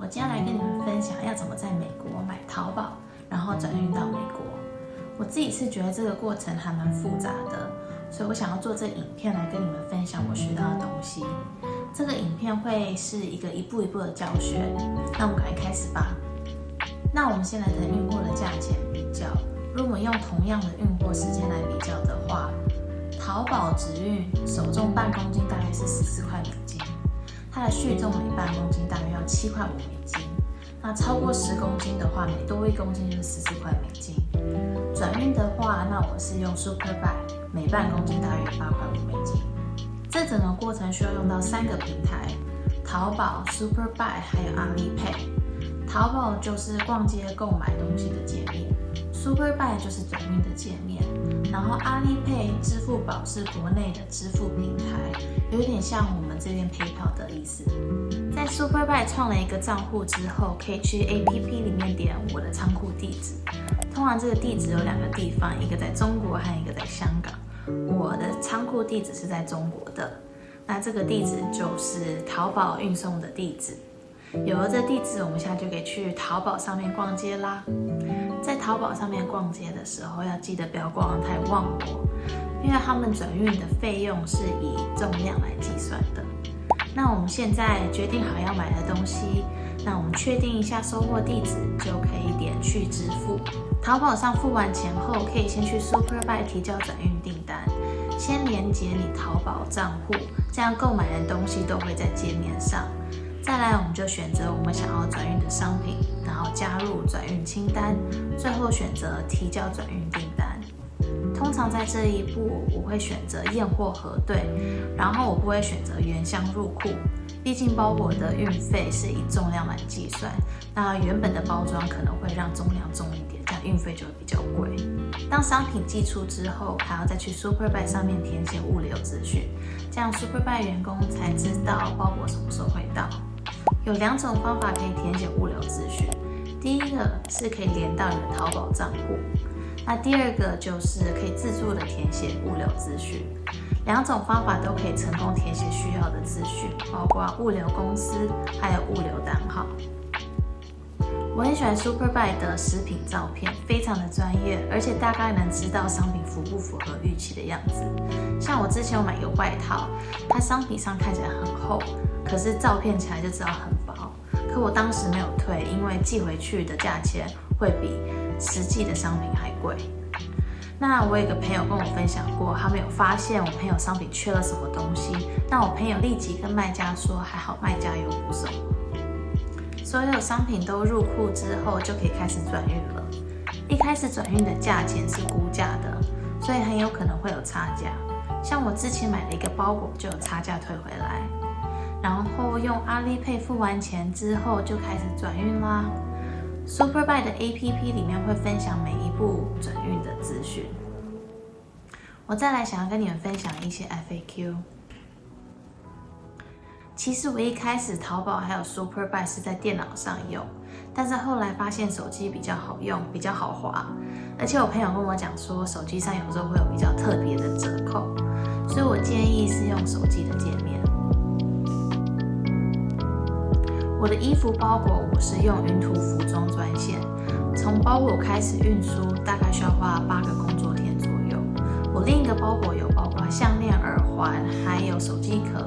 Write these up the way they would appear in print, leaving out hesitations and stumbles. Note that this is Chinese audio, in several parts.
我今天来跟你们分享要怎么在美国买淘宝，然后转运到美国。我自己是觉得这个过程还蛮复杂的，所以我想要做这个影片来跟你们分享我学到的东西。这个影片会是一个一步一步的教学，那我们赶快开始吧。那我们先来谈运货的价钱比较。如果我们用同样的运货时间来比较的话，淘宝直运手重半公斤大约是14块美金，它的续重每半公斤大约要7块5美金。那超过10公斤的话，每多1公斤就是14块美金。转运的话，那我是用 SuperBuy， 每半公斤大约8块5美金。这整个过程需要用到3个平台：淘宝、SuperBuy 还有阿里 Pay。淘宝就是逛街购买东西的界面，SuperBuy 就是转运的界面，然后阿里 Pay 支付宝是国内的支付平台，有点像我们这边 PayPal 的意思。在 SuperBuy 创了一个账户之后，可以去 APP 里面点我的仓库地址。通常这个地址有2个地方，一个在中国和一个在香港。我的仓库地址是在中国的，那这个地址就是淘宝运送的地址。有了这地址，我们现在就可以去淘宝上面逛街啦。在淘宝上面逛街的时候，要记得不要逛得太忘我，因为他们转运的费用是以重量来计算的。那我们现在决定好要买的东西，那我们确定一下收货地址，就可以点去支付。淘宝上付完钱后，可以先去 SuperBuy 提交转运订单，先连结你淘宝账户，这样购买的东西都会在界面上。再来，我们就选择我们想要转运的商品，然后加入转运清单，最后选择提交转运订单。通常在这一步，我会选择验货核对，然后我不会选择原箱入库，毕竟包裹的运费是以重量来计算，那原本的包装可能会让重量重一点，这样运费就会比较贵。当商品寄出之后，还要再去 SuperBuy 上面填写物流资讯，这样 SuperBuy 员工才知道包裹什么时候会到。有2种方法可以填写物流资讯，第一个是可以连到你的淘宝账户，那第2个就是可以自助的填写物流资讯。2种方法都可以成功填写需要的资讯，包括物流公司还有物流单号。我很喜欢 SuperBuy 的食品照片，非常的专业，而且大概能知道商品符不符合预期的样子。像我之前有买一个外套，它商品上看起来很厚，可是照片起来就知道很薄。可我当时没有退，因为寄回去的价钱会比实际的商品还贵。那我有一个朋友跟我分享过，他们有发现我朋友商品缺了什么东西，那我朋友立即跟卖家说，还好卖家有补送。所有商品都入库之后，就可以开始转运了。一开始转运的价钱是估价的，所以很有可能会有差价。像我之前买了一个包裹，就有差价退回来。然后用阿里 Pay 付完钱之后，就开始转运啦。SuperBuy 的 APP 里面会分享每一步转运的资讯。我再来想要跟你们分享一些 FAQ。其实我一开始淘宝还有 SuperBuy 是在电脑上用，但是后来发现手机比较好用，比较好滑，而且我朋友跟我讲说，手机上有时候会有比较特别的折扣，所以我建议是用手机的界面。我的衣服包裹我是用云图服装专线，从包裹开始运输大概需要花8个工作天左右。我另一个包裹有包括项链、耳环，还有手机壳，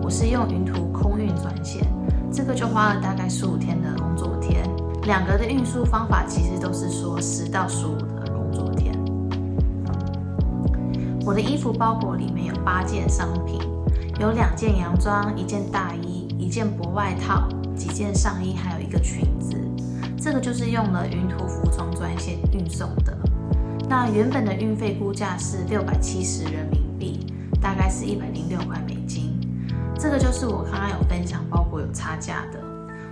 我是用云图空运专线，这个就花了大概15天的工作天。2个的运输方法其实都是说10到15的工作天。我的衣服包裹里面有8件商品，有2件洋装、1件大衣、1件薄外套、几件上衣，还有1个裙子。这个就是用了云图服装专线运送的。那原本的运费估价是670人民币，大概是106块美金。这个就是我刚刚有分享包裹有差价的。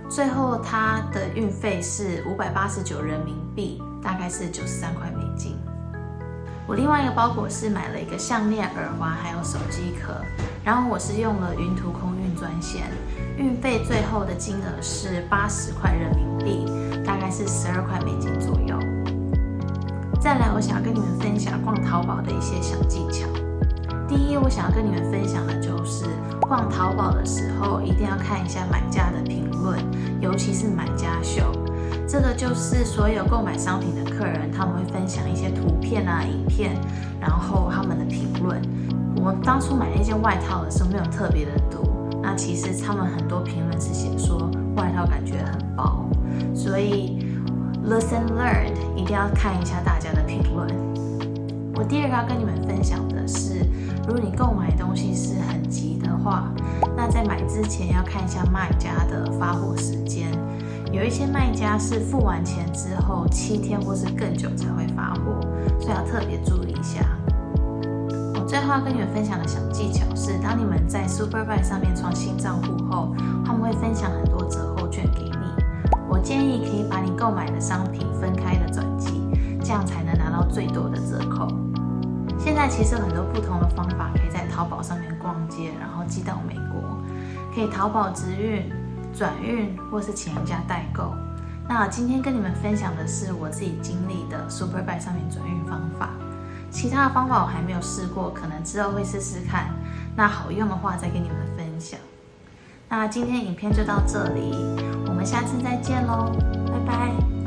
最后它的运费是589人民币，大概是93块美金。我另外一个包裹是买了一个项链、耳环还有手机壳，然后我是用了云图空运专线，运费最后的金额是80块人民币，大概是12块美金左右。再来，我想要跟你们分享逛淘宝的一些小技巧。第一，我想要跟你们分享的就是逛淘宝的时候，一定要看一下买家的评论，有尤其是买家秀。这个就是所有购买商品的客人，他们会分享一些图片啊、影片，然后他们的评论。我当初买那件外套的时候没有特别的读，那其实他们很多评论是写说外套感觉很薄，所以 Listen Learn 一定要看一下大家的评论。我第二个要跟你们分享的是，如果你购买东西是很急的话，那在买之前要看一下卖家的发货时间。有一些卖家是付完钱之后7天或是更久才会发货，所以要特别注意一下。我最后要跟你们分享的小技巧是，当你们在 Superbuy 上面创新账户后，他们会分享很多折扣券给你。我建议可以把你购买的商品分开的转寄，这样才能拿到最多的折扣。现在其实有很多不同的方法可以在淘宝上面逛街，然后寄到美国，可以淘宝直运、转运或是请人家代购。那今天跟你们分享的是我自己经历的 Superbuy 上面转运方法，其他的方法我还没有试过，可能之后会试试看。那好用的话再跟你们分享。那今天影片就到这里，我们下次再见喽，拜拜。